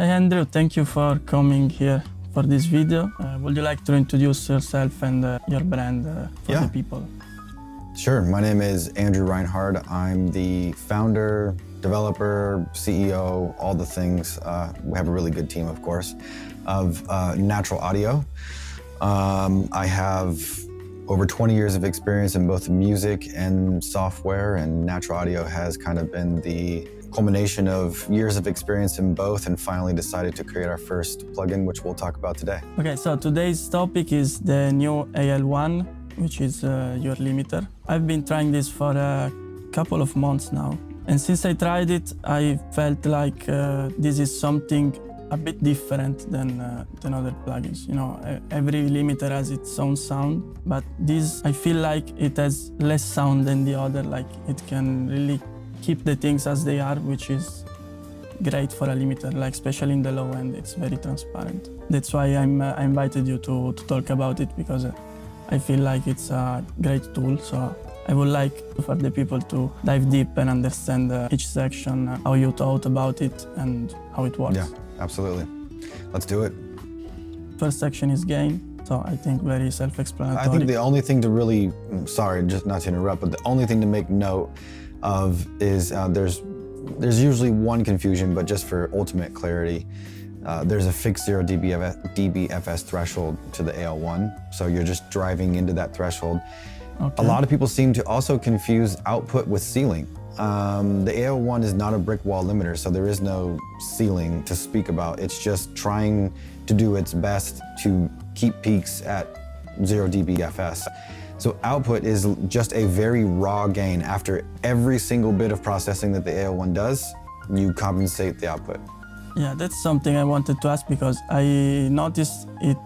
Hey Andrew, thank you for coming here for this video. Would you like to introduce yourself and your brand for the people? Sure, my name is Andrew Rynhard. I'm the founder, developer, CEO, all the things. We have a really good team, of course, of Naturl Audio. I have over 20 years of experience in both music and software, and Naturl Audio has kind of been the culmination of years of experience in both, and finally decided to create our first plugin, which we'll talk about today. Okay, so today's topic is the new AL-1, which is your limiter. I've been trying this for a couple of months now, and since I tried it, I felt like this is something a bit different than other plugins. You know, every limiter has its own sound, but this, I feel like it has less sound than the other. Like, it can really keep the things as they are, which is great for a limiter, like especially in the low end. It's very transparent. That's why I invited you to talk about it, because I feel like it's a great tool. So I would like for the people to dive deep and understand each section, how you thought about it and how it works. Yeah, absolutely. Let's do it. First section is gain. So I think very self-explanatory. I think the only thing to really, sorry, just not to interrupt, but the only thing to make note of is there's usually one confusion, but just for ultimate clarity, there's a fixed 0 dBFS threshold to the AL-1, so you're just driving into that threshold. Okay. A lot of people seem to also confuse output with ceiling. The AL-1 is not a brick wall limiter, so there is no ceiling to speak about. It's just trying to do its best to keep peaks at 0 dBFS. So output is just a very raw gain. After every single bit of processing that the AL-1 does, you compensate the output. Yeah, that's something I wanted to ask, because I noticed it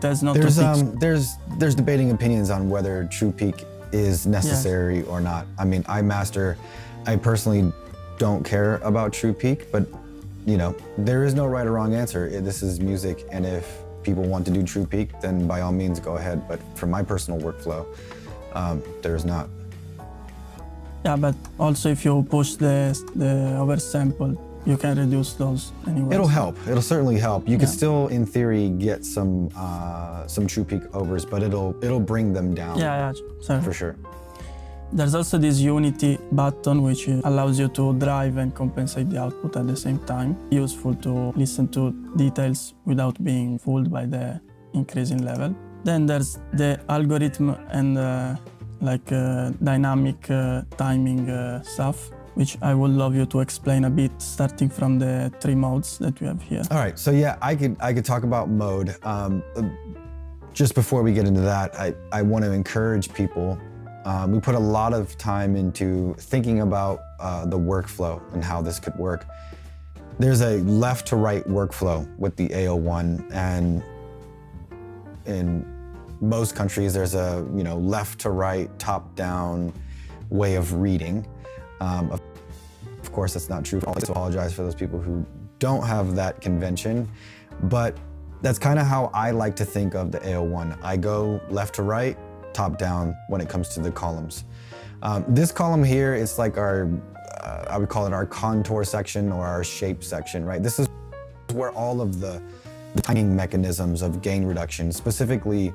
has not There's debating opinions on whether true peak is necessary or not. I mean, I personally don't care about true peak, but you know, there is no right or wrong answer. This is music, and if people want to do true peak, then by all means go ahead. But for my personal workflow, there's not. Yeah, but also if you push the oversample, you can reduce those anyway. It'll help. It'll certainly help. You could still, in theory, get some true peak overs, but it'll bring them down. Yeah, sorry. For sure. There's also this unity button, which allows you to drive and compensate the output at the same time. Useful to listen to details without being fooled by the increasing level. Then there's the algorithm and dynamic timing stuff, which I would love you to explain a bit, starting from the 3 modes that we have here. All right, so yeah, I could talk about mode. Just before we get into that, I want to encourage people. We put a lot of time into thinking about the workflow and how this could work. There's a left to right workflow with the AL-1, and in most countries there's a left to right, top down way of reading. Of course, that's not true. I apologize for those people who don't have that convention, but that's kind of how I like to think of the AL-1. I go left to right, top down when it comes to the columns. This column here is like our, I would call it our contour section or our shape section, right? This is where all of the timing mechanisms of gain reduction, specifically,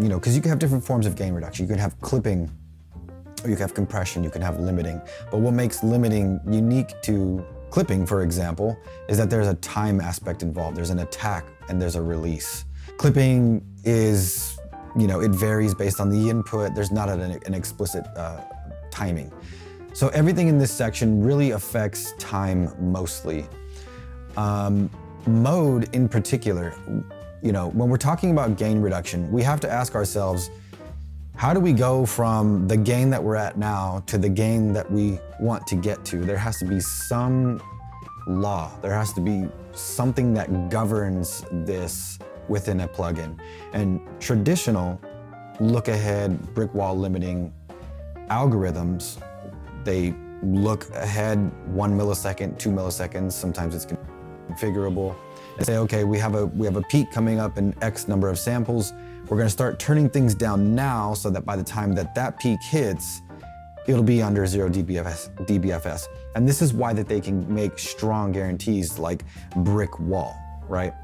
because you can have different forms of gain reduction. You can have clipping, or you can have compression, you can have limiting. But what makes limiting unique to clipping, for example, is that there's a time aspect involved. There's an attack and there's a release. Clipping is, it varies based on the input. There's not an explicit timing. So everything in this section really affects time mostly. Mode in particular, when we're talking about gain reduction, we have to ask ourselves, how do we go from the gain that we're at now to the gain that we want to get to? There has to be some law. There has to be something that governs this within a plugin. And traditional look-ahead brick wall limiting algorithms, they look ahead 1 millisecond, 2 milliseconds. Sometimes it's configurable. They say, okay, we have a peak coming up in X number of samples. We're going to start turning things down now so that by the time that peak hits, it'll be under 0 dBFS. And this is why that they can make strong guarantees like brick wall, right?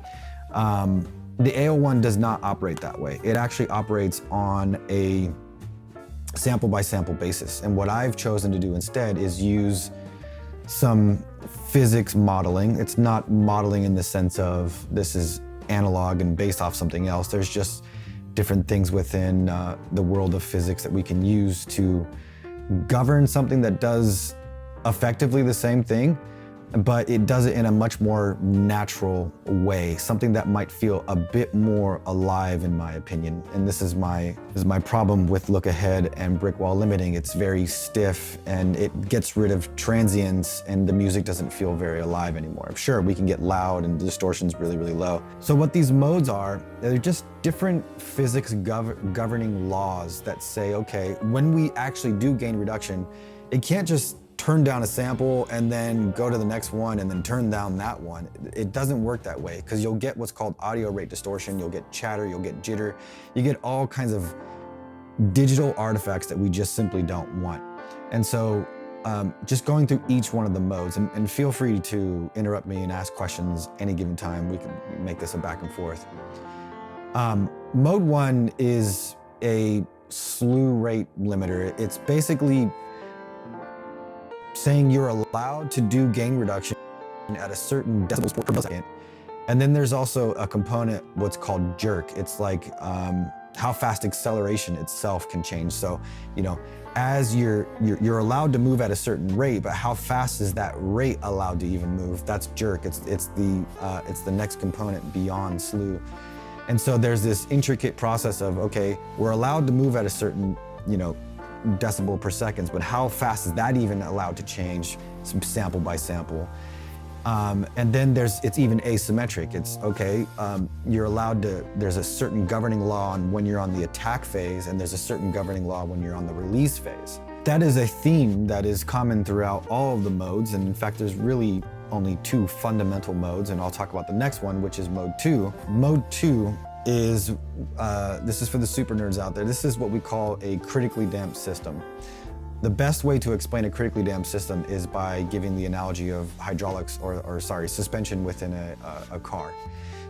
The AL-1 does not operate that way. It actually operates on a sample by sample basis. And what I've chosen to do instead is use some physics modeling. It's not modeling in the sense of this is analog and based off something else. There's just different things within the world of physics that we can use to govern something that does effectively the same thing, but it does it in a much more natural way, something that might feel a bit more alive in my opinion. And this is my problem with look ahead and brick wall limiting. It's very stiff and it gets rid of transients and the music doesn't feel very alive anymore. Sure, we can get loud and the distortion's really, really low. So what these modes are, they're just different physics governing laws that say, okay, when we actually do gain reduction, it can't just turn down a sample and then go to the next one and then turn down that one. It doesn't work that way because you'll get what's called audio rate distortion, you'll get chatter, you'll get jitter, you get all kinds of digital artifacts that we just simply don't want. And so just going through each one of the modes, and feel free to interrupt me and ask questions any given time. We can make this a back and forth. Mode 1 is a slew rate limiter. It's basically saying you're allowed to do gain reduction at a certain decibels per millisecond. And then there's also a component, what's called jerk. It's like how fast acceleration itself can change. So, you know, as you're allowed to move at a certain rate, but how fast is that rate allowed to even move? That's jerk. It's the next component beyond slew. And so there's this intricate process of, okay, we're allowed to move at a certain, you know, decibel per second, but how fast is that even allowed to change sample by sample? And then it's even asymmetric. It's okay, you're allowed to, there's a certain governing law on when you're on the attack phase, and there's a certain governing law when you're on the release phase. That is a theme that is common throughout all of the modes, and in fact, there's really only 2 fundamental modes, and I'll talk about the next one, which is mode 2. Mode 2 is, this is for the super nerds out there, this is what we call a critically damped system. The best way to explain a critically damped system is by giving the analogy of hydraulics or suspension within a car.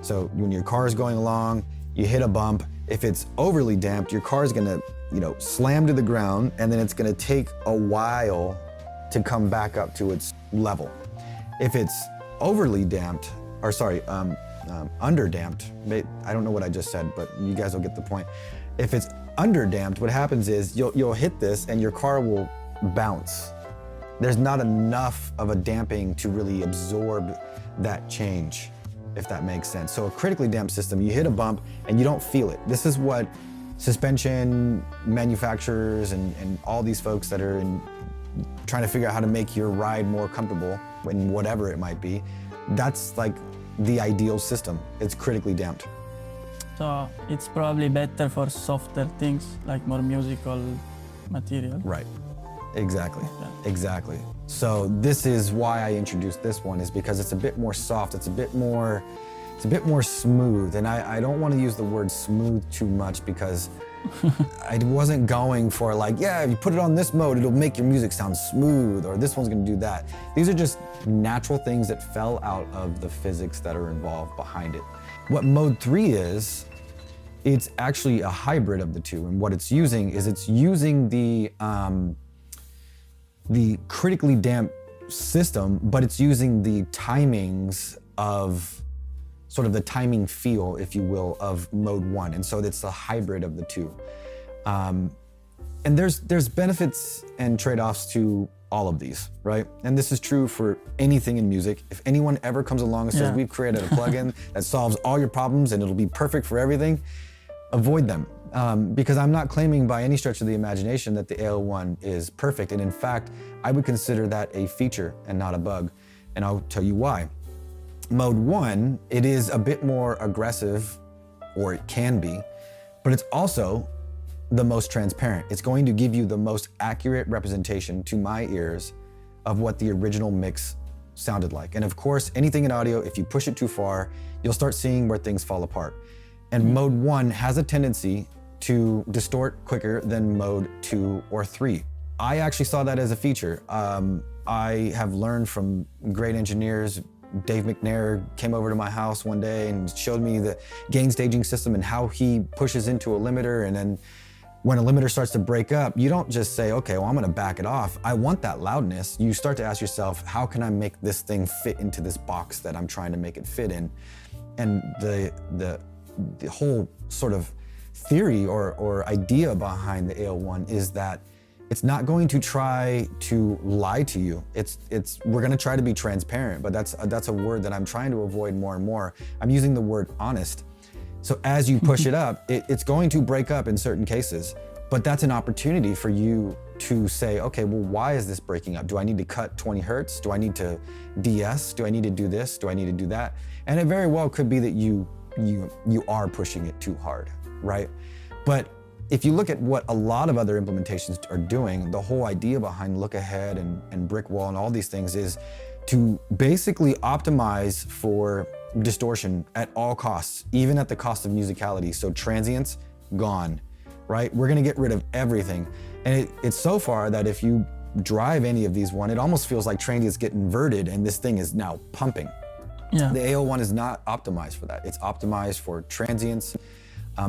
So when your car is going along, you hit a bump, if it's overly damped, your car is gonna, you know, slam to the ground, and then it's gonna take a while to come back up to its level. If it's overly damped, or under damped, I don't know what I just said, but you guys will get the point. If it's under damped, what happens is you'll hit this and your car will bounce. There's not enough of a damping to really absorb that change, if that makes sense. So a critically damped system, you hit a bump and you don't feel it. This is what suspension manufacturers and all these folks that are trying to figure out how to make your ride more comfortable in whatever it might be, that's like the ideal system. It's critically damped. So it's probably better for softer things, like more musical material. Right, exactly, Yeah. exactly. So this is why I introduced this one, is because it's a bit more soft, it's a bit more smooth. And I don't want to use the word smooth too much because I wasn't going for like, yeah, if you put it on this mode, it'll make your music sound smooth, or this one's gonna do that. These are just natural things that fell out of the physics that are involved behind it. What mode 3 is, it's actually a hybrid of the two. And what it's using is it's using the critically damped system, but it's using the timings of sort of the timing feel, if you will, of mode 1. And so it's a hybrid of the two. And there's benefits and trade-offs to all of these, right? And this is true for anything in music. If anyone ever comes along and says, we've created a plugin that solves all your problems and it'll be perfect for everything, avoid them. Because I'm not claiming by any stretch of the imagination that the AL-1 is perfect. And in fact, I would consider that a feature and not a bug. And I'll tell you why. Mode 1, it is a bit more aggressive, or it can be, but it's also the most transparent. It's going to give you the most accurate representation to my ears of what the original mix sounded like. And of course, anything in audio, if you push it too far, you'll start seeing where things fall apart. And mode 1 has a tendency to distort quicker than mode 2 or 3. I actually saw that as a feature. I have learned from great engineers. Dave McNair came over to my house one day and showed me the gain staging system and how he pushes into a limiter. And then when a limiter starts to break up, you don't just say, okay, well, I'm gonna back it off. I want that loudness. You start to ask yourself, how can I make this thing fit into this box that I'm trying to make it fit in? And the whole sort of theory or idea behind the AL-1 is that it's not going to try to lie to you. We're gonna try to be transparent, but that's a word that I'm trying to avoid more and more. I'm using the word honest. So as you push it up, it's going to break up in certain cases, but that's an opportunity for you to say, okay, well, why is this breaking up? Do I need to cut 20 hertz? Do I need to DS? Do I need to do this? Do I need to do that? And it very well could be that you are pushing it too hard, right? But if you look at what a lot of other implementations are doing, the whole idea behind look ahead and brick wall and all these things is to basically optimize for distortion at all costs, even at the cost of musicality. So transients, gone, right? We're gonna get rid of everything. And it's so far that if you drive any of these it almost feels like transients get inverted and this thing is now pumping. Yeah. The AL-1 is not optimized for that. It's optimized for transients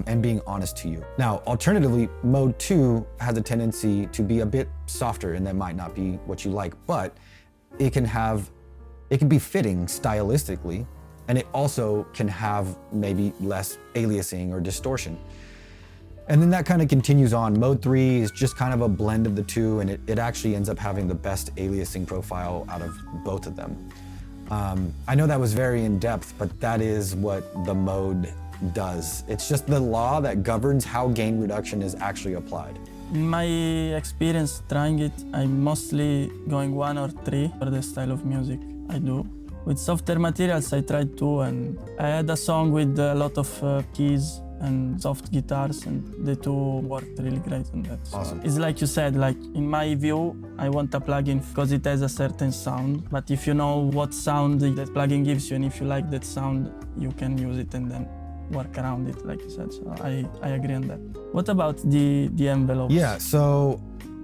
and being honest to you. Now, alternatively, mode 2 has a tendency to be a bit softer, and that might not be what you like, but it can be fitting stylistically, and it also can have maybe less aliasing or distortion. And then that kind of continues on. Mode 3 is just kind of a blend of the two, and it actually ends up having the best aliasing profile out of both of them. I know that was very in-depth, but that is what the mode does. It's just the law that governs how gain reduction is actually applied. In my experience trying it, I'm mostly going 1 or 3 for the style of music I do. With softer materials, I tried 2, and I had a song with a lot of keys and soft guitars, and the 2 worked really great on that. Awesome. So it's like you said, like in my view, I want a plugin because it has a certain sound, but if you know what sound that plugin gives you, and if you like that sound, you can use it and then work around it, like you said. So I agree on that. What about the envelopes? Yeah, so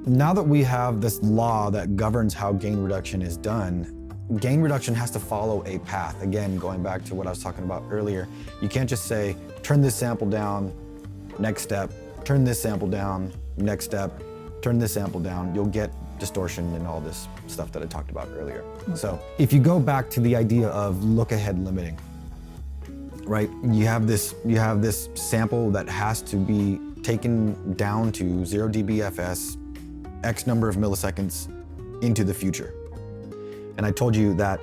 now that we have this law that governs how gain reduction is done, gain reduction has to follow a path. Again, going back to what I was talking about earlier, you can't just say, turn this sample down, next step, turn this sample down, next step, turn this sample down. You'll get distortion and all this stuff that I talked about earlier. So if you go back to the idea of look ahead limiting, right? You have this sample that has to be taken down to 0 dBFS, X number of milliseconds into the future. And I told you that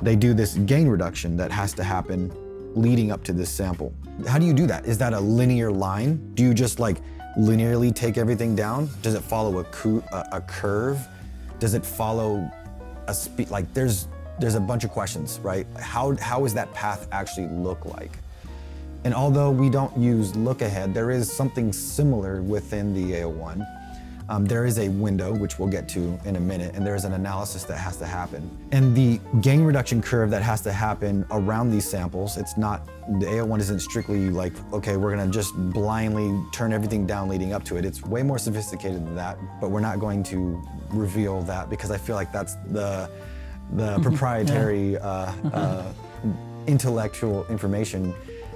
they do this gain reduction that has to happen leading up to this sample. How do you do that? Is that a linear line? Do you just like linearly take everything down? Does it follow a curve? Does it follow a speed? Like there's a bunch of questions, right? How does that path actually look like? And although we don't use look ahead, there is something similar within the AL-1. There is a window, which we'll get to in a minute, and there's an analysis that has to happen. And the gain reduction curve that has to happen around these samples, the AL-1 isn't strictly like, okay, we're gonna just blindly turn everything down leading up to it. It's way more sophisticated than that, but we're not going to reveal that because I feel like that's the proprietary intellectual information.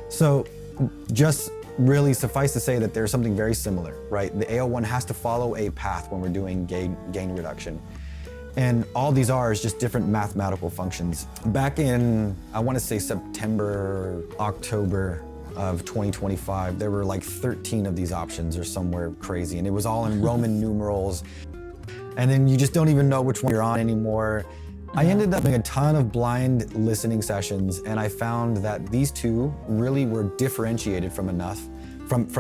So just really suffice to say that there's something very similar, right? The AL-1 has to follow a path when we're doing gain reduction. And all these are is just different mathematical functions. Back in, I want to say September, October of 2025, there were like 13 of these options or somewhere crazy. And it was all in Roman numerals. And then you just don't even know which one you're on anymore. I ended up doing a ton of blind listening sessions, and I found that these two really were differentiated from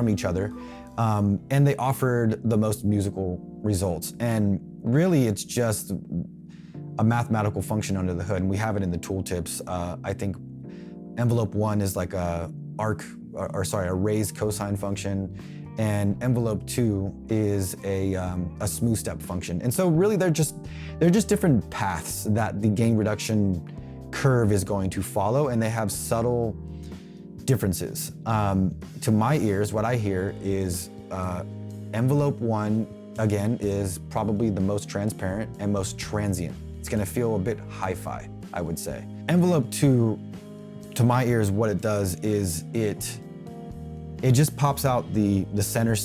each other, and they offered the most musical results. And really, it's just a mathematical function under the hood, and we have it in the tooltips. I think envelope 1 is like a raised cosine function, and envelope 2 is a smooth step function. And so really they're just different paths that the gain reduction curve is going to follow, and they have subtle differences. To my ears, what I hear is envelope 1 again, is probably the most transparent and most transient. It's gonna feel a bit hi-fi, I would say. Envelope 2, to my ears, what it does is it just pops out the center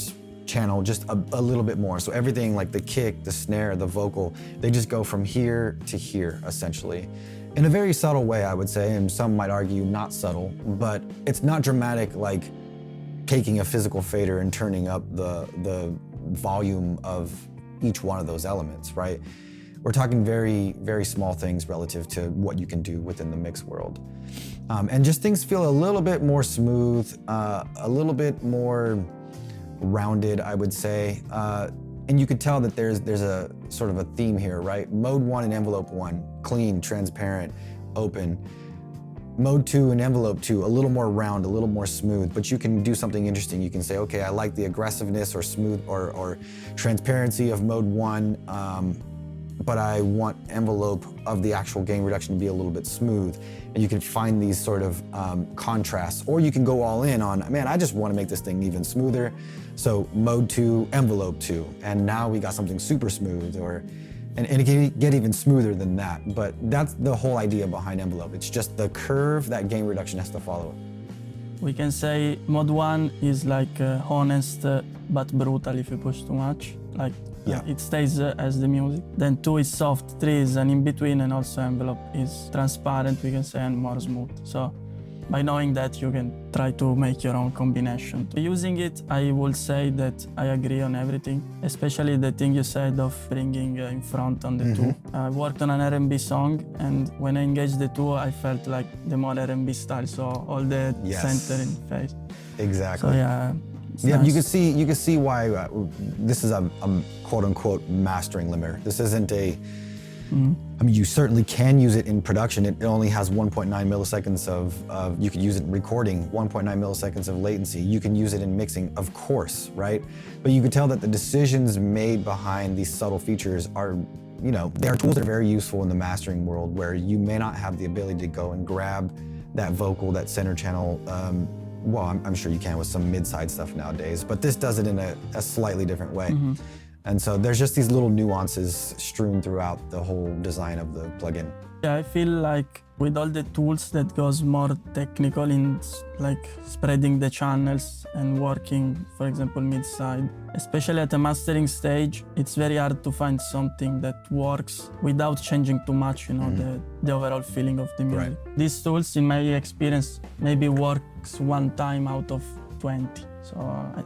channel just a little bit more. So everything like the kick, the snare, the vocal, they just go from here to here, essentially. In a very subtle way, I would say, and some might argue not subtle, but it's not dramatic like taking a physical fader and turning up the volume of each one of those elements, right? We're talking very, very small things relative to what you can do within the mix world. And just things feel a little bit more smooth, a little bit more rounded, I would say. And you could tell that there's a sort of a theme here, right? Mode 1 and envelope 1, clean, transparent, open. Mode 2 and envelope 2, a little more round, a little more smooth, but you can do something interesting. You can say, okay, I like the aggressiveness or smooth or transparency of mode 1, but I want envelope of the actual gain reduction to be a little bit smooth. And you can find these sort of contrasts, or you can go all in on, man, I just want to make this thing even smoother. So mode 2, envelope 2, and now we got something super smooth, and it can get even smoother than that. But that's the whole idea behind envelope. It's just the curve that gain reduction has to follow. We can say mode 1 is like honest but brutal if you push too much. Like it stays as the music. Then 2 is soft, 3 is an in-between, and also envelope is transparent, we can say, and more smooth. So by knowing that, you can try to make your own combination. Using it, I will say that I agree on everything, especially the thing you said of bringing in front on the 2. I worked on an R&B song, and when I engaged the 2, I felt like the more R&B style, so all the center in face. Exactly. So yeah. Yeah, nice. you can see why this is a quote-unquote mastering limiter. This isn't a. I mean, you certainly can use it in production. It only has 1.9 milliseconds of you could use it in recording, 1.9 milliseconds of latency. You can use it in mixing, of course, right? But you can tell that the decisions made behind these subtle features are, you know, they are tools that are very useful in the mastering world, where you may not have the ability to go and grab that vocal, that center channel. Well, I'm sure you can with some mid-side stuff nowadays, but this does it in a slightly different way. And so there's just these little nuances strewn throughout the whole design of the plugin. Yeah, I feel like with all the tools that goes more technical in like spreading the channels and working, for example, mid-side, especially at the mastering stage, it's very hard to find something that works without changing too much, you know, the overall feeling of the music. Right. These tools, in my experience, maybe works one time out of 20. So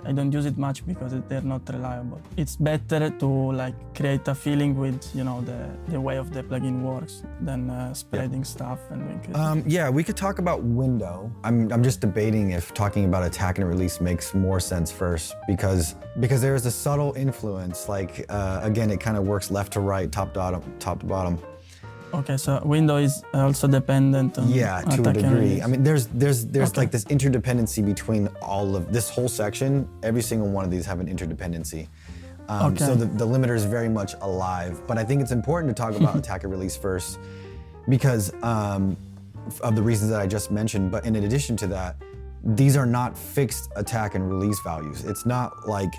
I don't use it much because they're not reliable. It's better to like create a feeling with, you know, the way of the plugin works than spreading stuff and doing yeah, we could talk about window. I'm just debating if talking about attack and release makes more sense first, because there's a subtle influence. Like again, it kind of works left to right, top to bottom. Okay, so window is also dependent on to a degree. I mean, there's like this interdependency between all of this whole section. Every single one of these have an interdependency. So the limiter is very much alive. But I think it's important to talk about attack and release first, because of the reasons that I just mentioned. But in addition to that, these are not fixed attack and release values. It's not like,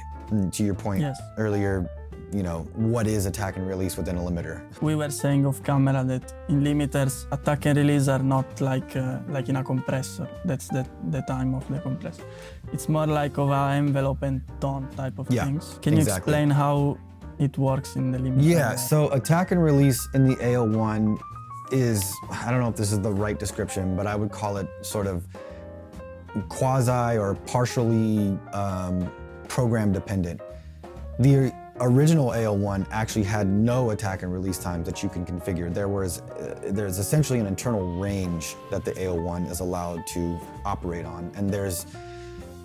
to your point earlier, you know, what is attack and release within a limiter? We were saying off camera that in limiters, attack and release are not like in a compressor. That's the time of the compressor. It's more like of an envelope and tone type of things. Can you explain how it works in the limiter? Yeah, so attack and release in the AL-1 is, I don't know if this is the right description, but I would call it sort of quasi or partially program dependent. The original AL-1 actually had no attack and release times that you can configure. There's essentially an internal range that the AL-1 is allowed to operate on, and there's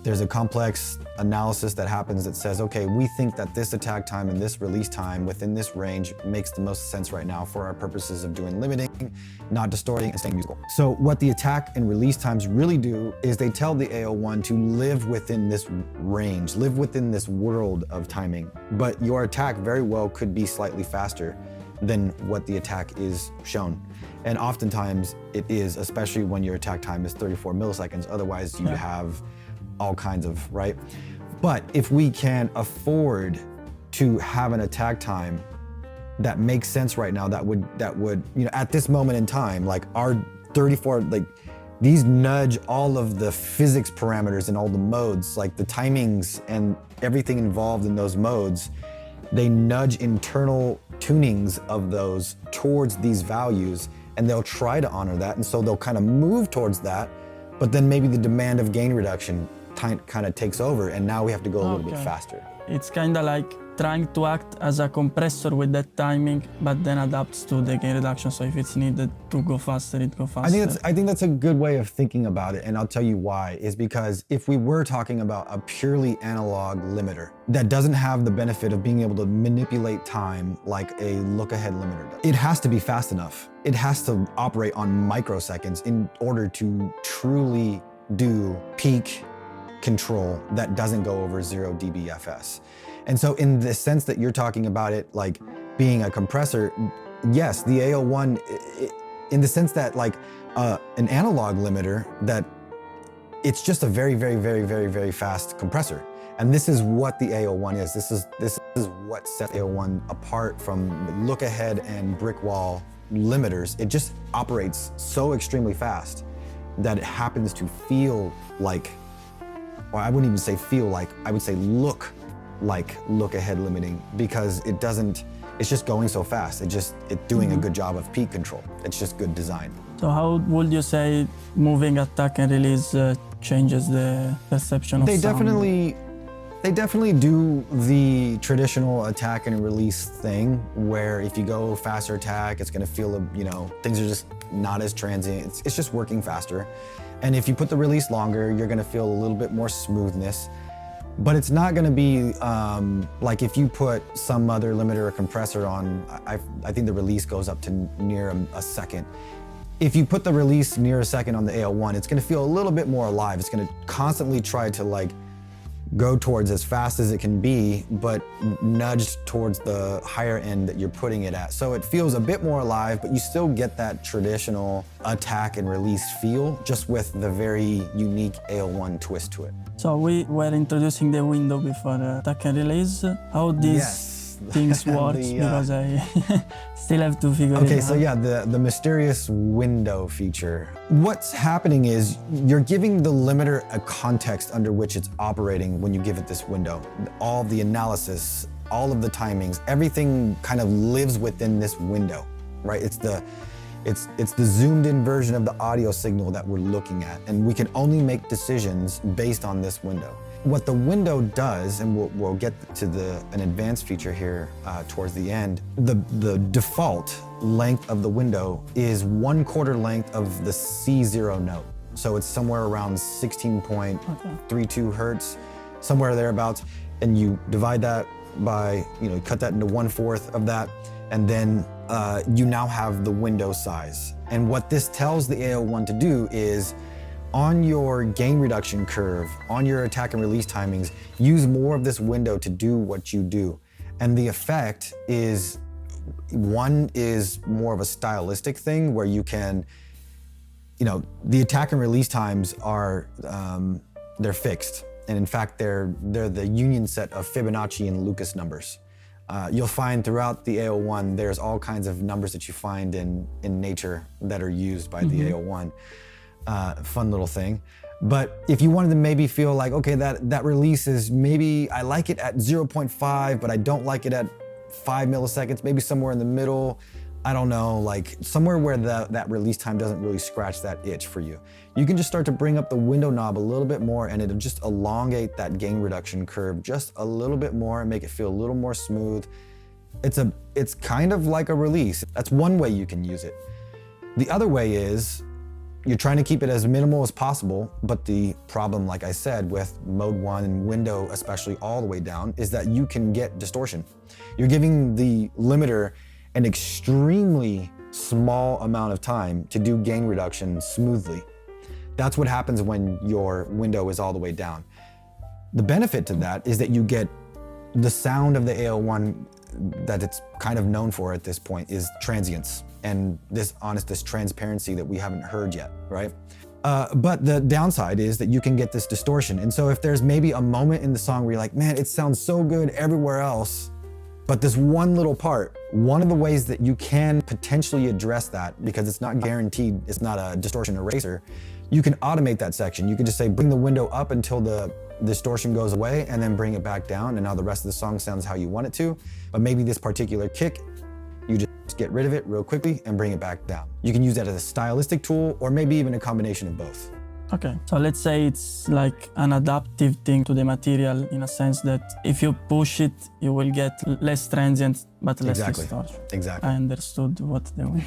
a complex analysis that happens that says, okay, we think that this attack time and this release time within this range makes the most sense right now for our purposes of doing limiting, not distorting, and staying musical. So what the attack and release times really do is they tell the AL-1 to live within this range, live within this world of timing. But your attack very well could be slightly faster than what the attack is shown. And oftentimes it is, especially when your attack time is 34 milliseconds. Otherwise you have all kinds of, right? But if we can afford to have an attack time that makes sense right now, that would, at this moment in time, like our 34, like these nudge all of the physics parameters and all the modes, like the timings and everything involved in those modes, they nudge internal tunings of those towards these values, and they'll try to honor that. And so they'll kind of move towards that, but then maybe the demand of gain reduction kind of takes over, and now we have to go a little bit faster. It's kind of like trying to act as a compressor with that timing, but then adapts to the gain reduction. So if it's needed to go faster, it goes faster. I think that's a good way of thinking about it, and I'll tell you why. Is because if we were talking about a purely analog limiter that doesn't have the benefit of being able to manipulate time like a look-ahead limiter does, it has to be fast enough. It has to operate on microseconds in order to truly do peak control that doesn't go over 0 dBFS. And so in the sense that you're talking about it like being a compressor, yes, the AL-1, in the sense that like an analog limiter, that it's just a very, very, very, very, very fast compressor. And this is what the AL-1 is. This is what sets AL-1 apart from look ahead and brick wall limiters. It just operates so extremely fast that it happens to feel like, or I wouldn't even say feel like, I would say look like look ahead limiting, because it doesn't, it's just going so fast. It's doing a good job of peak control. It's just good design. So how would you say moving attack and release changes the perception of sound? They definitely do the traditional attack and release thing, where if you go faster attack, it's gonna feel, things are just not as transient. It's just working faster. And if you put the release longer, you're gonna feel a little bit more smoothness. But it's not gonna be like if you put some other limiter or compressor on, I think the release goes up to near a second. If you put the release near a second on the AL-1, it's gonna feel a little bit more alive. It's gonna constantly try to like go towards as fast as it can be, but nudge towards the higher end that you're putting it at. So it feels a bit more alive, but you still get that traditional attack and release feel, just with the very unique AL-1 twist to it. So we were introducing the window before attack and release. How these things work, because I still have to figure it out. Okay, so yeah, the mysterious window feature. What's happening is you're giving the limiter a context under which it's operating when you give it this window. All the analysis, all of the timings, everything kind of lives within this window, right? It's the zoomed in version of the audio signal that we're looking at, and we can only make decisions based on this window. What the window does, and we'll get to an advanced feature here towards the end, the default length of the window is 1/4 length of the C0 note. So it's somewhere around 16.32 hertz, somewhere thereabouts. And you divide that by, cut that into 1/4 of that, and then you now have the window size. And what this tells the AL-1 to do is, on your gain reduction curve, on your attack and release timings, use more of this window to do what you do. And the effect is, one is more of a stylistic thing where you can, the attack and release times are, they're fixed. And in fact, they're the union set of Fibonacci and Lucas numbers. You'll find throughout the AL-1, there's all kinds of numbers that you find in nature that are used by the AL-1. Fun little thing. But if you wanted to maybe feel like, okay, that release is maybe, I like it at 0.5, but I don't like it at 5 milliseconds, maybe somewhere in the middle, I don't know, like somewhere where that release time doesn't really scratch that itch for you. You can just start to bring up the window knob a little bit more, and it'll just elongate that gain reduction curve just a little bit more and make it feel a little more smooth. It's kind of like a release. That's one way you can use it. The other way is, you're trying to keep it as minimal as possible, but the problem, like I said, with mode 1 and window, especially all the way down, is that you can get distortion. You're giving the limiter an extremely small amount of time to do gain reduction smoothly. That's what happens when your window is all the way down. The benefit to that is that you get the sound of the AL-1 that it's kind of known for at this point is transience and this transparency that we haven't heard yet, right? But the downside is that you can get this distortion. And so if there's maybe a moment in the song where you're like, man, it sounds so good everywhere else, But this one little part, one of the ways that you can potentially address that, because it's not guaranteed, it's not a distortion eraser, you can automate that section. You can just say, bring the window up until the distortion goes away and then bring it back down. And now the rest of the song sounds how you want it to. But maybe this particular kick, you just get rid of it real quickly and bring it back down. You can use that as a stylistic tool or maybe even a combination of both. Okay, so let's say it's like an adaptive thing to the material in a sense that if you push it, you will get less transient but less distortion. Exactly. I understood what they want.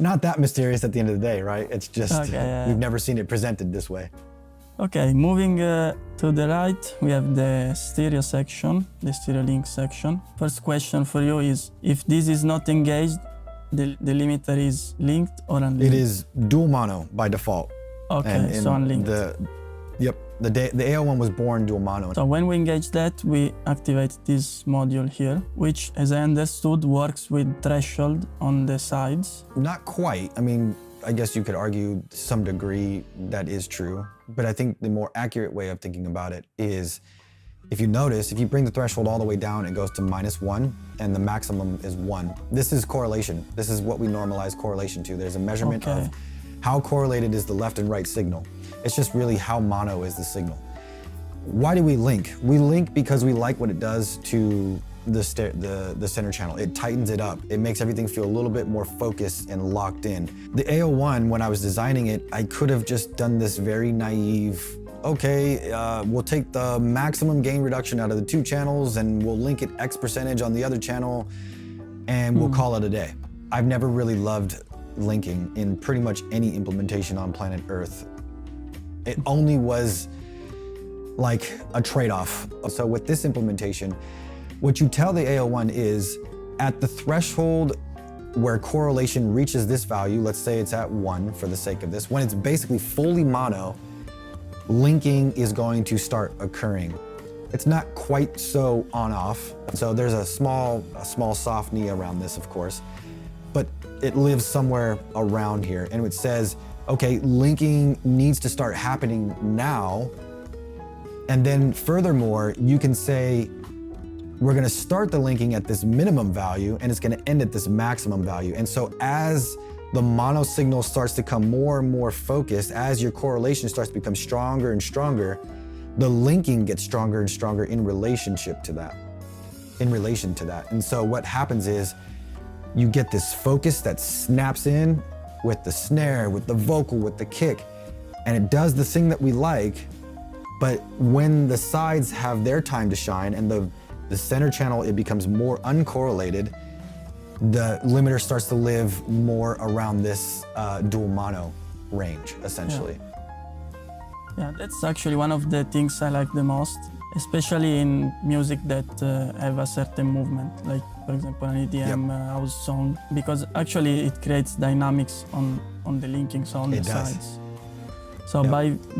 Not that mysterious at the end of the day, right? It's just, we've never seen it presented this way. Okay, moving to the right, we have the stereo section, the stereo link section. First question for you is, if this is not engaged, the limiter is linked or unlinked? It is dual mono by default. Okay, so unlinked. The AL-1 was born dual mono. So when we engage that, we activate this module here, which, as I understood, works with threshold on the sides. Not quite. I mean, I guess you could argue to some degree that is true, but I think the more accurate way of thinking about it is, if you notice, if you bring the threshold all the way down, it goes to -1 and the maximum is 1. This is correlation. This is what we normalize correlation to. There's a measurement of how correlated is the left and right signal. It's just really how mono is the signal. Why do we link? We link because we like what it does to the center channel. It tightens it up. It makes everything feel a little bit more focused and locked in. The AL-1, when I was designing it, I could have just done this very naive, okay, we'll take the maximum gain reduction out of the 2 channels and we'll link it X percentage on the other channel and we'll call it a day. I've never really loved linking in pretty much any implementation on planet Earth. It only was like a trade-off. So with this implementation, what you tell the AL-1 is, at the threshold where correlation reaches this value, let's say it's at 1 for the sake of this, when it's basically fully mono, linking is going to start occurring. It's not quite so on-off, so there's a small soft knee around this, of course, but it lives somewhere around here, and it says, okay, linking needs to start happening now, and then furthermore, you can say, we're gonna start the linking at this minimum value, and it's gonna end at this maximum value. And so as the mono signal starts to become more and more focused, as your correlation starts to become stronger and stronger, the linking gets stronger and stronger in relation to that. And so what happens is, you get this focus that snaps in with the snare, with the vocal, with the kick, and it does the thing that we like, but when the sides have their time to shine and the center channel, it becomes more uncorrelated, the limiter starts to live more around this dual mono range, essentially. Yeah, that's actually one of the things I like the most, especially in music that have a certain movement, like for example an EDM house song, because actually it creates dynamics on the linkings on the sides. So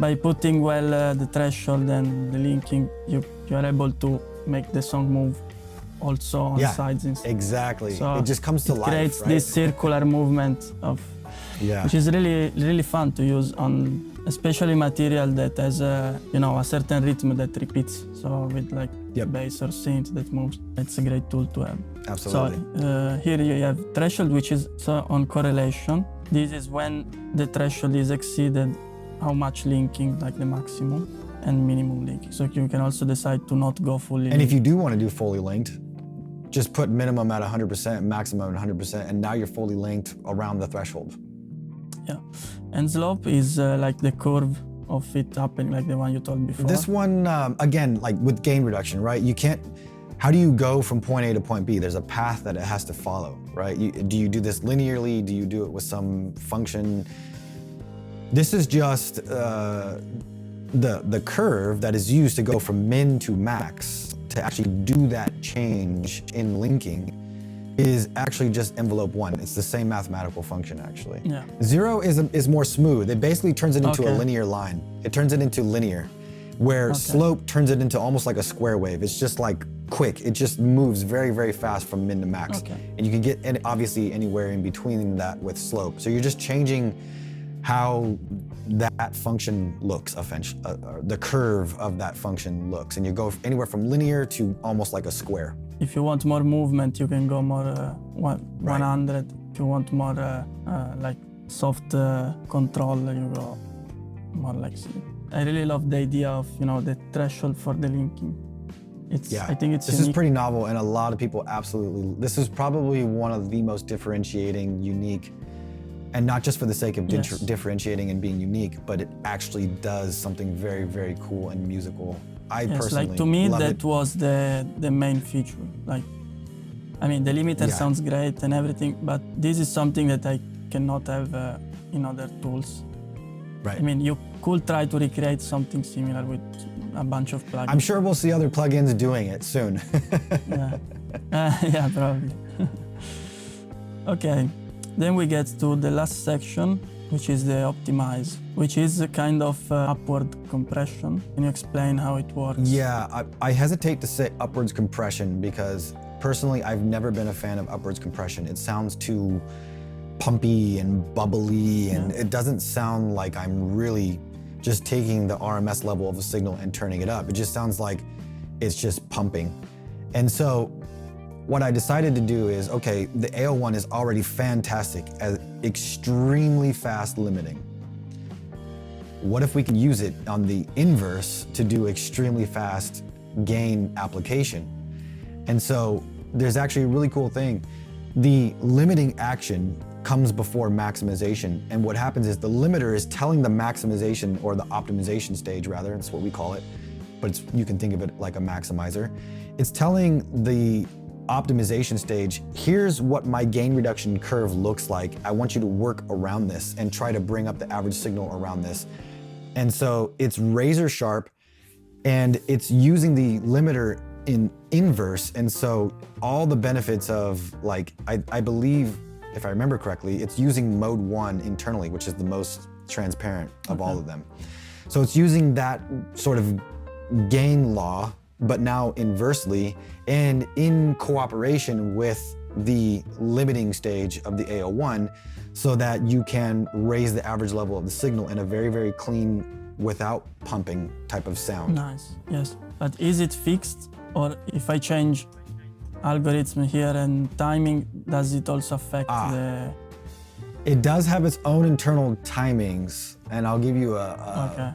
by putting well the threshold and the linking, you are able to make the song move also on sides instead. Exactly. So it just comes to life, it creates right? this circular movement of, which is really fun to use on especially material that has a certain rhythm that repeats. So with like bass or synth that moves, it's a great tool to have. Absolutely. So here you have threshold, which is on correlation. This is when the threshold is exceeded, how much linking, like the maximum and minimum linking. So you can also decide to not go fully linked. And if you do want to do fully linked, just put minimum at 100%, maximum at 100%, and now you're fully linked around the threshold. Yeah, and slope is like the curve of it happening, like the one you told before. This one, again, like with gain reduction, right? You can't, how do you go from point A to point B? There's a path that it has to follow, right? Do you do this linearly? Do you do it with some function? This is just the curve that is used to go from min to max. To actually do that change in linking is actually just envelope 1. It's the same mathematical function, actually. Yeah. 0 is more smooth. It basically turns it into a linear line. It turns it into linear, where slope turns it into almost like a square wave. It's just like quick. It just moves very, very fast from min to max. And you can get obviously anywhere in between that with slope. So you're just changing how that function looks, the curve of that function looks. And you go anywhere from linear to almost like a square. If you want more movement, you can go more 100. If you want more like soft control, you go more like C. I really love the idea of, the threshold for the linking. I think it's This unique. is pretty novel, and a lot of people absolutely, this is probably one of the most differentiating, unique, and not just for the sake of differentiating and being unique, but it actually does something very, very cool and musical. I personally like to me, love that it. was the main feature. Like, I mean, the limiter sounds great and everything, but this is something that I cannot have in other tools. Right. I mean, you could try to recreate something similar with a bunch of plugins. I'm sure we'll see other plugins doing it soon. Yeah, probably. Okay, then we get to the last section, which is the optimize, which is a kind of upward compression. Can you explain how it works? Yeah, I hesitate to say upwards compression because personally, I've never been a fan of upwards compression. It sounds too pumpy and bubbly, and it doesn't sound like I'm really just taking the RMS level of the signal and turning it up. It just sounds like it's just pumping. And so what I decided to do is, okay, the AL-1 is already fantastic at extremely fast limiting. What if we could use it on the inverse to do extremely fast gain application? And so there's actually a really cool thing. The limiting action comes before maximization. And what happens is the limiter is telling the maximization, or the optimization stage rather, that's what we call it, but you can think of it like a maximizer. It's telling the optimization stage, here's what my gain reduction curve looks like. I want you to work around this and try to bring up the average signal around this. And so it's razor sharp, and it's using the limiter in inverse. And so all the benefits of, like, I believe, if I remember correctly, it's using mode 1 internally, which is the most transparent of all of them. So it's using that sort of gain law, but now inversely, and in cooperation with the limiting stage of the AL-1, so that you can raise the average level of the signal in a very, very clean, without pumping type of sound. Nice, yes. But is it fixed? Or if I change algorithm here and timing, does it also affect the... It does have its own internal timings, and I'll give you a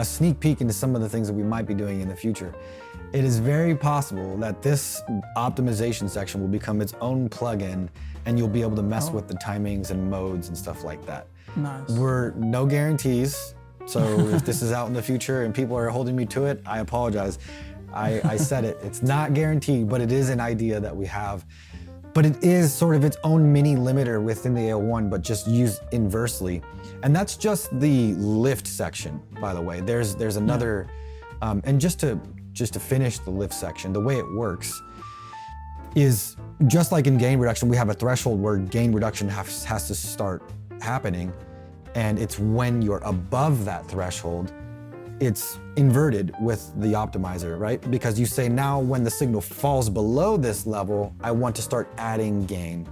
sneak peek into some of the things that we might be doing in the future. It is very possible that this optimization section will become its own plugin, and you'll be able to mess with the timings and modes and stuff like that. Nice. We're no guarantees, so if this is out in the future and people are holding me to it, I apologize. I said it. It's not guaranteed, but it is an idea that we have. But it is sort of its own mini limiter within the AL-1, but just used inversely. And that's just the lift section, by the way. There's another, and just to finish the lift section, the way it works is just like in gain reduction, we have a threshold where gain reduction has to start happening. And it's when you're above that threshold, it's inverted with the optimizer, right? Because you say, now when the signal falls below this level, I want to start adding gain.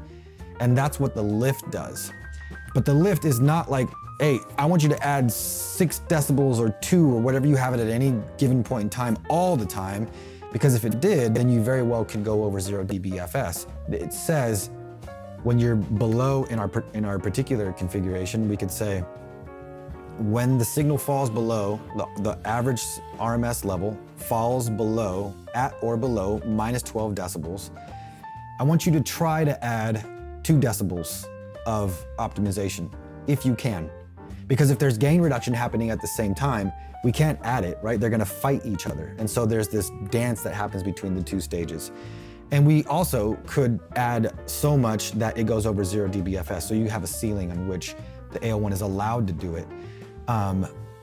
And that's what the lift does. But the lift is not like, hey, I want you to add 6 decibels or 2 or whatever you have it at any given point in time all the time. Because if it did, then you very well could go over 0 dBFS. It says when you're below, in our particular configuration, we could say, when the signal falls below, the average RMS level falls below, at or below, minus 12 decibels, I want you to try to add 2 decibels of optimization, if you can. Because if there's gain reduction happening at the same time, we can't add it, right? They're gonna fight each other. And so there's this dance that happens between the 2 stages. And we also could add so much that it goes over 0 dBFS. So you have a ceiling on which the AL-1 is allowed to do it.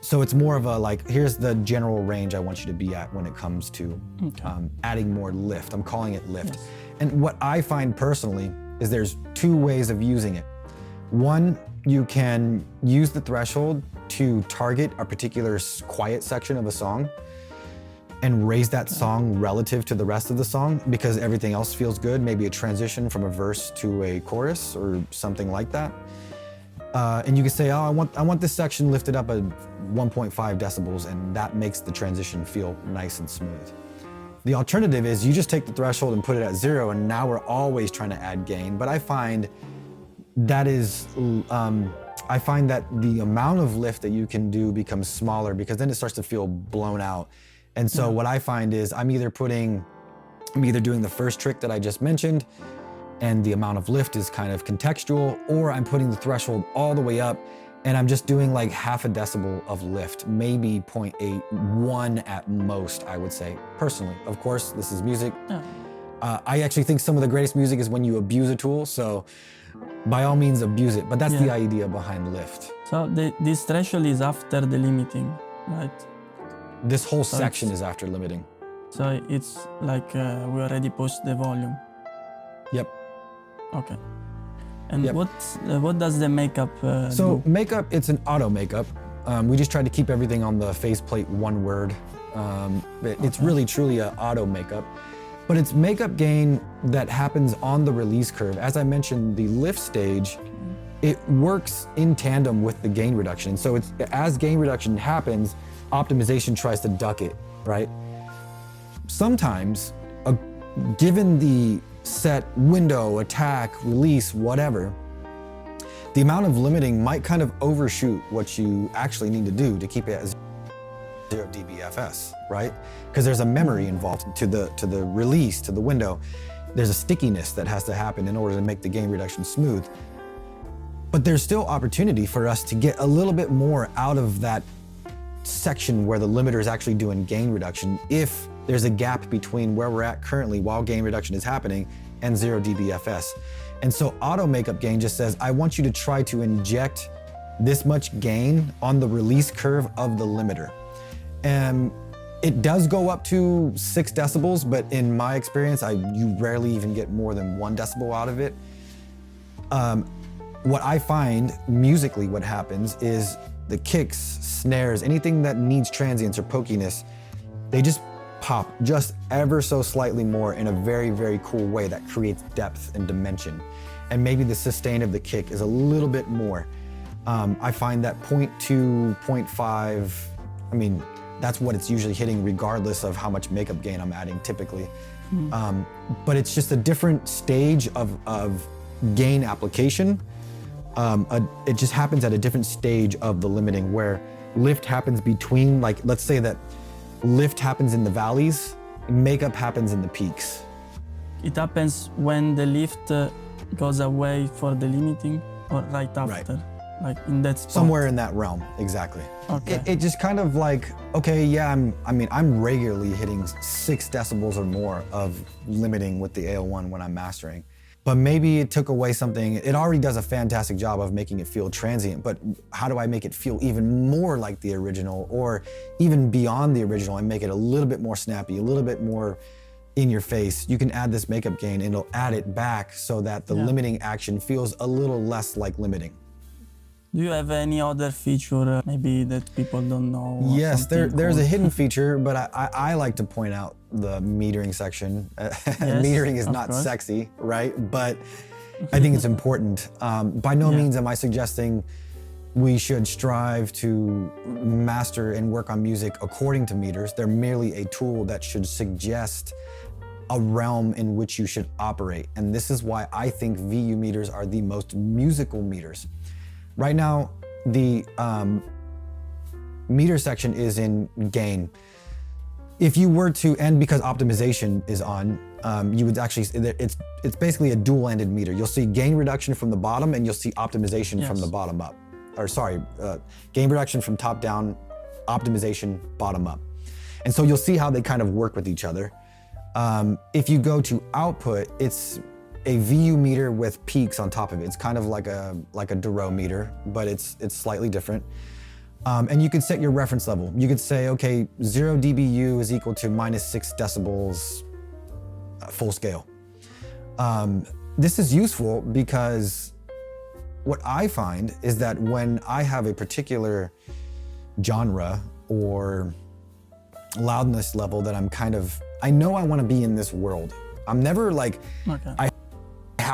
So it's more of a like, here's the general range I want you to be at when it comes to adding more lift. I'm calling it lift. Yes. And what I find personally is there's 2 ways of using it. One, you can use the threshold to target a particular quiet section of a song and raise that song relative to the rest of the song because everything else feels good, maybe a transition from a verse to a chorus or something like that. And you can say, oh, I want this section lifted up at 1.5 decibels, and that makes the transition feel nice and smooth. The alternative is you just take the threshold and put it at 0, and now we're always trying to add gain. But I find that the amount of lift that you can do becomes smaller, because then it starts to feel blown out. And so what I find is I'm either doing the first trick that I just mentioned, and the amount of lift is kind of contextual, or I'm putting the threshold all the way up and I'm just doing like half a decibel of lift, maybe 0.8, 1 at most, I would say, personally. Of course, this is music. I actually think some of the greatest music is when you abuse a tool, so by all means abuse it, but that's the idea behind lift. So this threshold is after the limiting, right? This whole section is after limiting. So it's like we already pushed the volume. Yep. Okay. And what does the makeup So do? makeup, it's an auto makeup. We just tried to keep everything on the faceplate one word. It's really truly an auto makeup, but it's makeup gain that happens on the release curve. As I mentioned, the lift stage, it works in tandem with the gain reduction. So it's, as gain reduction happens, optimization tries to duck it, right? Sometimes, given the set window, attack, release, whatever, the amount of limiting might kind of overshoot what you actually need to do to keep it at 0 dBFS, right? Because there's a memory involved to the release, to the window. There's a stickiness that has to happen in order to make the gain reduction smooth. But there's still opportunity for us to get a little bit more out of that section where the limiter is actually doing gain reduction if there's a gap between where we're at currently while gain reduction is happening and 0 dBFS. And so auto makeup gain just says, I want you to try to inject this much gain on the release curve of the limiter. And it does go up to 6 decibels, but in my experience, you rarely even get more than 1 decibel out of it. What I find musically, what happens is the kicks, snares, anything that needs transients or pokiness, they just pop just ever so slightly more in a very, very cool way that creates depth and dimension. And maybe the sustain of the kick is a little bit more. I find that 0.2, 0.5, I mean, that's what it's usually hitting regardless of how much makeup gain I'm adding typically. But it's just a different stage of gain application. It just happens at a different stage of the limiting where lift happens between, like, let's say that lift happens in the valleys, makeup happens in the peaks. It happens when the lift goes away for the limiting, or right after? Right. Like in that spot? Somewhere in that realm, exactly. Okay. It just kind of like, okay, yeah, I'm regularly hitting 6 decibels or more of limiting with the AL-1 when I'm mastering. But maybe it took away something. It already does a fantastic job of making it feel transient, but how do I make it feel even more like the original, or even beyond the original, and make it a little bit more snappy, a little bit more in your face? You can add this makeup gain and it'll add it back so that the limiting action feels a little less like limiting. Do you have any other feature maybe that people don't know? Yes, there's a hidden feature, but I like to point out the metering section. Metering is not sexy, right? But I think it's important. By no means am I suggesting we should strive to master and work on music according to meters. They're merely a tool that should suggest a realm in which you should operate. And this is why I think VU meters are the most musical meters. Right now, the meter section is in gain. If you were to, and because optimization is on, you would actually, it's basically a dual-ended meter. You'll see gain reduction from the bottom and you'll see optimization from the bottom up. Or sorry, gain reduction from top down, optimization bottom up. And so you'll see how they kind of work with each other. If you go to output, it's a VU meter with peaks on top of it. It's kind of like a Duro meter, but it's slightly different. And you could set your reference level. You could say, okay, 0 dBu is equal to -6 decibels full scale. This is useful because what I find is that when I have a particular genre or loudness level that I'm kind of, I know I want to be in this world. I'm never like, I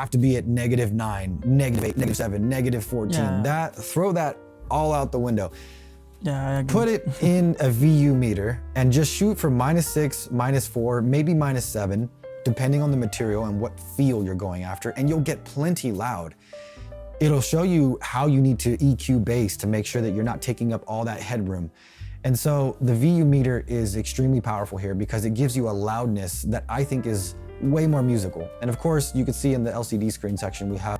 have to be at -9, -8, -7, -14. Yeah. Throw that all out the window. Yeah, I agree. Put it in a VU meter and just shoot for -6, -4, maybe -7, depending on the material and what feel you're going after, and you'll get plenty loud. It'll show you how you need to EQ bass to make sure that you're not taking up all that headroom. And so the VU meter is extremely powerful here because it gives you a loudness that I think is way more musical. And of course, you can see in the LCD screen section, we have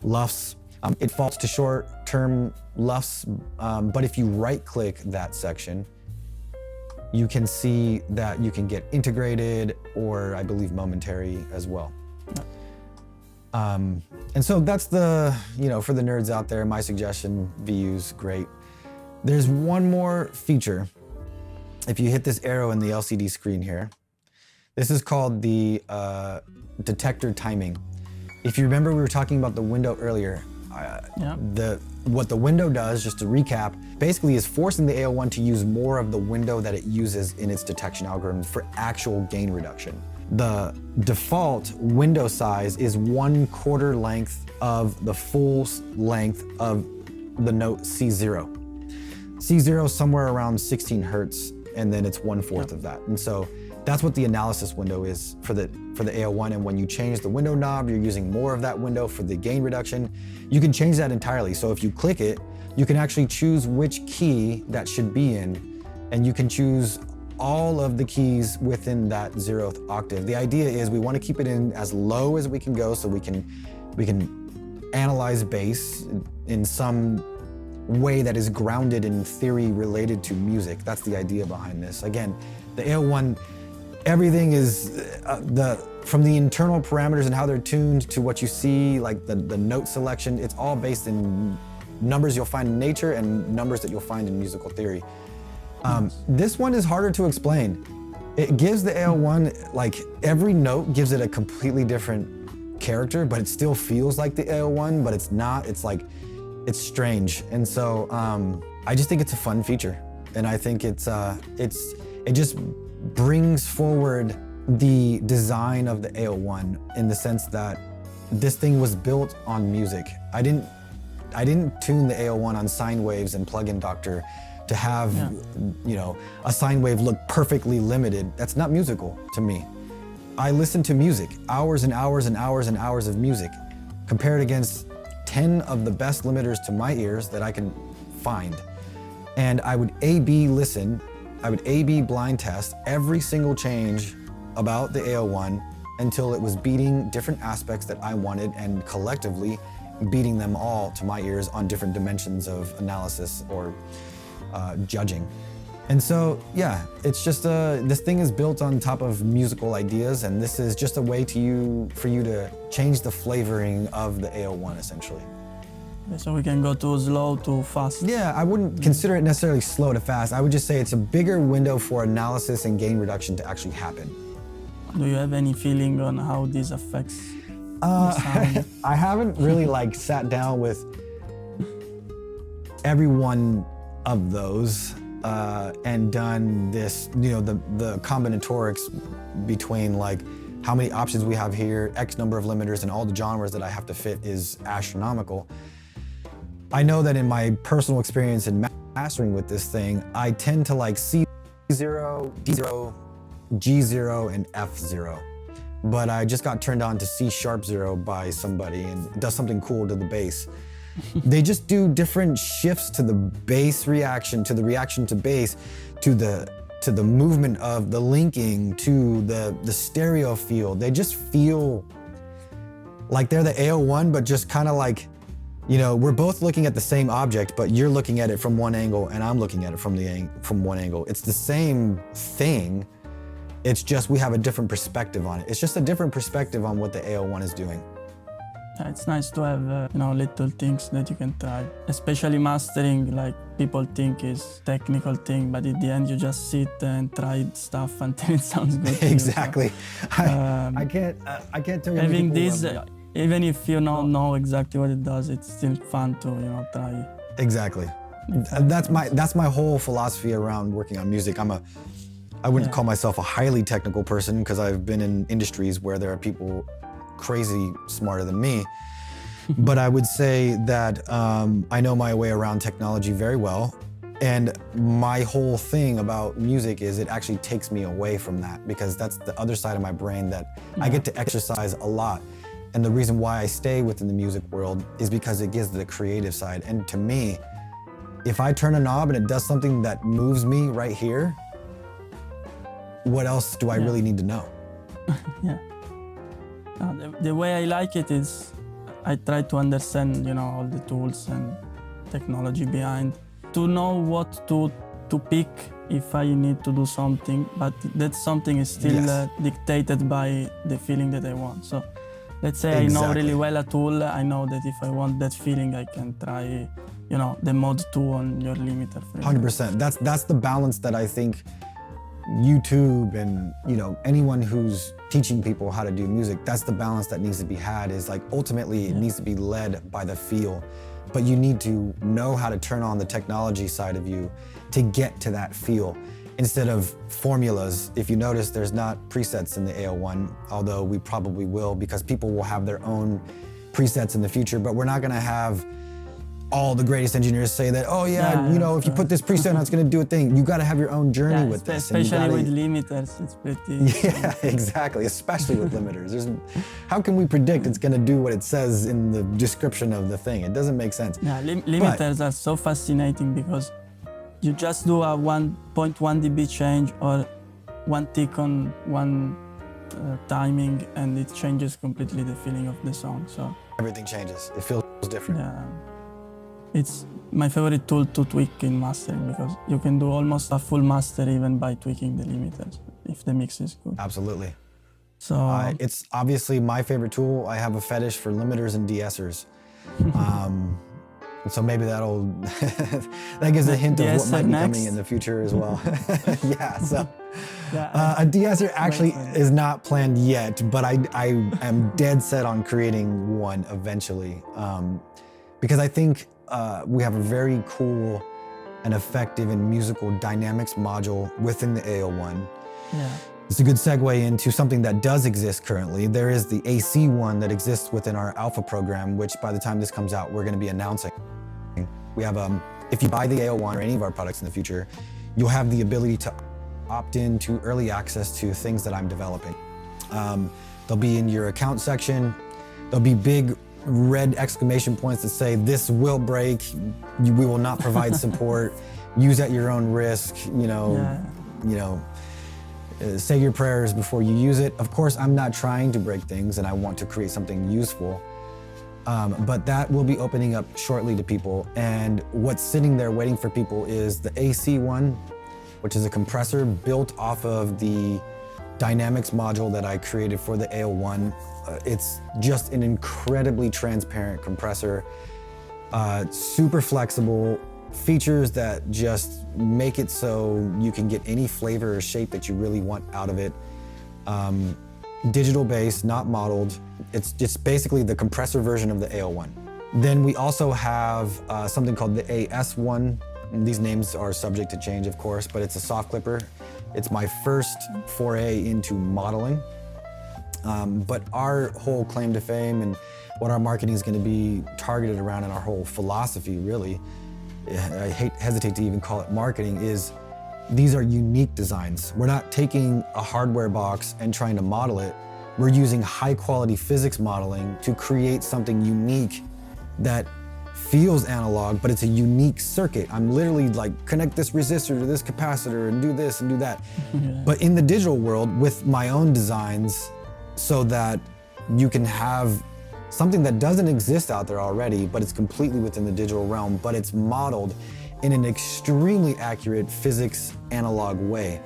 LUFS. It falls to short-term LUFS, but if you right-click that section, you can see that you can get integrated or I believe momentary as well. And so that's the, for the nerds out there, my suggestion, VU's great. There's one more feature. If you hit this arrow in the LCD screen here, this is called the detector timing. If you remember, we were talking about the window earlier. What the window does, just to recap, basically is forcing the AL-1 to use more of the window that it uses in its detection algorithm for actual gain reduction. The default window size is 1/4 length of the full length of the note C0. C0 is somewhere around 16 hertz, and then it's 1/4 of that. And so that's what the analysis window is for the AL-1. And when you change the window knob, you're using more of that window for the gain reduction. You can change that entirely. So if you click it, you can actually choose which key that should be in, and you can choose all of the keys within that 0th octave. The idea is we want to keep it in as low as we can go so we can analyze bass in some way that is grounded in theory related to music. That's the idea behind this. Again, the AL-1, everything is from the internal parameters and how they're tuned to what you see, like the note selection, it's all based in numbers you'll find in nature and numbers that you'll find in musical theory. This one is harder to explain. It gives the AL-1, like every note gives it a completely different character, but it still feels like the AL-1, but it's not. It's like, it's strange. And so I just think it's a fun feature. And I think it just brings forward the design of the AL-1 in the sense that this thing was built on music. I didn't tune the AL-1 on sine waves and plug-in doctor to have, a sine wave look perfectly limited. That's not musical to me. I listen to music, hours and hours and hours and hours of music, compared against 10 of the best limiters to my ears that I can find. And I would A/B listen, I would A/B blind test every single change about the AL-1 until it was beating different aspects that I wanted and collectively beating them all to my ears on different dimensions of analysis or judging. And so, yeah, it's just this thing is built on top of musical ideas, and this is just a way for you to change the flavoring of the AL-1 essentially. So we can go too slow, too fast. Yeah, I wouldn't consider it necessarily slow to fast. I would just say it's a bigger window for analysis and gain reduction to actually happen. Do you have any feeling on how this affects the sound? I haven't really sat down with every one of those and done this, the combinatorics between how many options we have here, X number of limiters, and all the genres that I have to fit is astronomical. I know that in my personal experience in mastering with this thing, I tend to like C0, D0, G0, and F0. But I just got turned on to C#0 by somebody, and it does something cool to the bass. They just do different shifts to the bass reaction, to the reaction to bass, to the movement of the linking, to the stereo feel. They just feel like they're the AL-1, but just kind of like, we're both looking at the same object, but you're looking at it from one angle and I'm looking at it from one angle. It's the same thing. It's just we have a different perspective on it. It's just a different perspective on what the AL-1 is doing. It's nice to have little things that you can try, especially mastering. Like people think is technical thing, but at the end you just sit and try stuff until it sounds good. Exactly. I can't tell you. Having this, even if you don't know exactly what it does, it's still fun to try. Exactly. That's my whole philosophy around working on music. I wouldn't call myself a highly technical person because I've been in industries where there are people crazy smarter than me. But I would say that I know my way around technology very well. And my whole thing about music is it actually takes me away from that, because that's the other side of my brain that I get to exercise a lot. And the reason why I stay within the music world is because it gives the creative side. And to me, if I turn a knob and it does something that moves me right here, what else do I really need to know? Yeah. The way I like it is I try to understand, all the tools and technology behind, to know what to pick if I need to do something, but that something is still dictated by the feeling that I want. So let's say I know really well a tool, I know that if I want that feeling, I can try, the Mode 2 on your limiter. 100%. That's the balance that I think YouTube and anyone who's teaching people how to do music, that's the balance that needs to be had. Is like ultimately it needs to be led by the feel, but you need to know how to turn on the technology side of you to get to that feel instead of formulas. If you notice, there's not presets in the AL-1, although we probably will, because people will have their own presets in the future, but we're not going to have all the greatest engineers say that, if you put this preset on, it's going to do a thing. You got to have your own journey with this. Especially with limiters, it's pretty... Yeah, exactly, especially with limiters. How can we predict it's going to do what it says in the description of the thing? It doesn't make sense. Yeah, limiters are so fascinating because you just do a 1.1 dB change or one tick on one timing, and it changes completely the feeling of the song. So everything changes. It feels different. Yeah. It's my favorite tool to tweak in mastering, because you can do almost a full master even by tweaking the limiters if the mix is good. Absolutely. So it's obviously my favorite tool. I have a fetish for limiters and de-essers. So maybe that gives a hint of what might be coming in the future as well. Yeah, so a de-esser actually is not planned yet, but I am dead set on creating one eventually, because I think we have a very cool and effective and musical dynamics module within the AL-1. Yeah. It's a good segue into something that does exist currently. There is the AC1 that exists within our alpha program, which by the time this comes out, we're going to be announcing. We have, if you buy the AL-1 or any of our products in the future, you'll have the ability to opt in to early access to things that I'm developing. They'll be in your account section. There'll be big red exclamation points that say, "This will break. We will not provide support. Use at your own risk." Say your prayers before you use it. Of course, I'm not trying to break things, and I want to create something useful. But that will be opening up shortly to people. And what's sitting there waiting for people is the AC1, which is a compressor built off of the dynamics module that I created for the AL-1. It's just an incredibly transparent compressor, super flexible, features that just make it so you can get any flavor or shape that you really want out of it. Digital bass, not modeled. It's just basically the compressor version of the AL-1. Then we also have something called the AS1. And these names are subject to change, of course, but it's a soft clipper. It's my first foray into modeling. But our whole claim to fame and what our marketing is going to be targeted around, and our whole philosophy, really, I hesitate to even call it marketing, is these are unique designs. We're not taking a hardware box and trying to model it. We're using high quality physics modeling to create something unique that feels analog, but it's a unique circuit. I'm literally like, connect this resistor to this capacitor and do this and do that. But in the digital world, with my own designs, so that you can have something that doesn't exist out there already, but it's completely within the digital realm, but it's modeled in an extremely accurate physics analog way.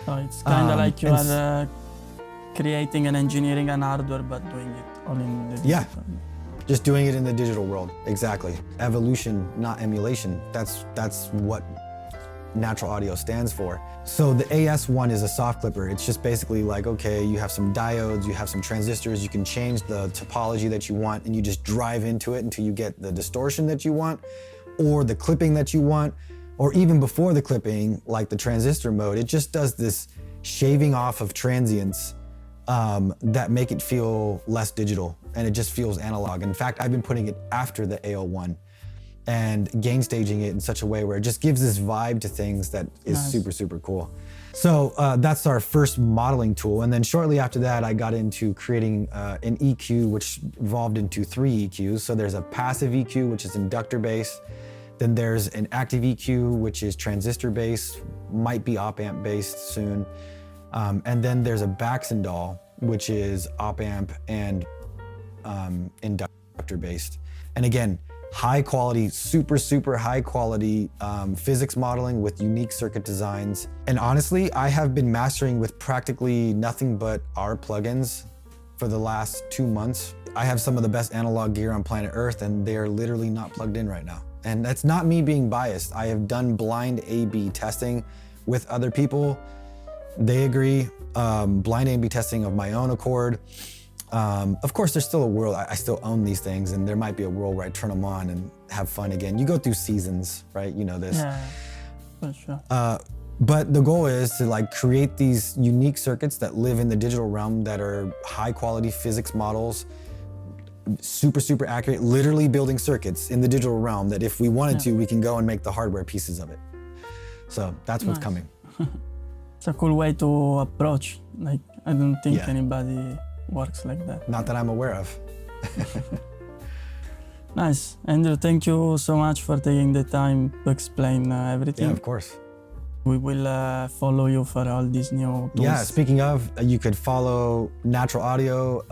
So it's kind of like you are creating and engineering an hardware, but doing it all in the digital. Yeah, just doing it in the digital world, exactly. Evolution, not emulation. That's what Naturl Audio stands for. So the AS1 is a soft clipper. It's just basically like, okay, you have some diodes, you have some transistors, you can change the topology that you want, and you just drive into it until you get the distortion that you want, or the clipping that you want, or even before the clipping, like the transistor mode, it just does this shaving off of transients that make it feel less digital and it just feels analog. In fact, I've been putting it after the AL-1 and gain staging it in such a way where it just gives this vibe to things that is super, super cool. So that's our first modeling tool. And then shortly after that, I got into creating an EQ, which evolved into 3 EQs. So there's a passive EQ, which is inductor based. Then there's an active EQ, which is transistor based, might be op amp based soon. And then there's a Baxandall, which is op amp and inductor based. And again, high quality, super, super high quality physics modeling with unique circuit designs. And honestly, I have been mastering with practically nothing but our plugins for the last 2 months. I have some of the best analog gear on planet Earth and they are literally not plugged in right now. And that's not me being biased. I have done blind A/B testing with other people. They agree. Blind A/B testing of my own accord. Of course, there's still a world, I still own these things, and there might be a world where I turn them on and have fun again. You go through seasons, right? You know this. Yeah, for sure. But the goal is to like create these unique circuits that live in the digital realm that are high quality physics models, super, super accurate, literally building circuits in the digital realm that if we wanted to, we can go and make the hardware pieces of it. So that's what's coming. It's a cool way to approach. Like, I don't think anybody works like that. Not that I'm aware of. Nice. Andrew, thank you so much for taking the time to explain everything. Yeah, of course. We will follow you for all these new tools. Yeah, speaking of, you could follow Naturl Audio,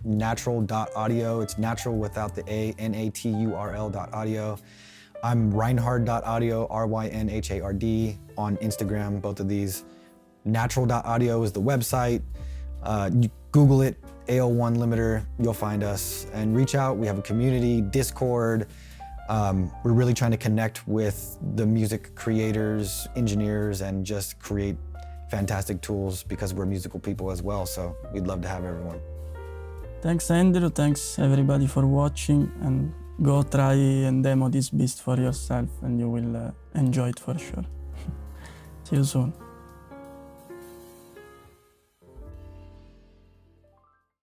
naturl.audio. It's Naturl without the A, Naturl.audio. I'm Rynhard.audio, Rynhard, on Instagram, both of these. Naturl.audio is the website. You Google it, AL-1 limiter, you'll find us. And reach out, we have a community, Discord. We're really trying to connect with the music creators, engineers, and just create fantastic tools because we're musical people as well. So we'd love to have everyone. Thanks, Andrew. Thanks, everybody, for watching. And go try and demo this beast for yourself, and you will enjoy it for sure. See you soon.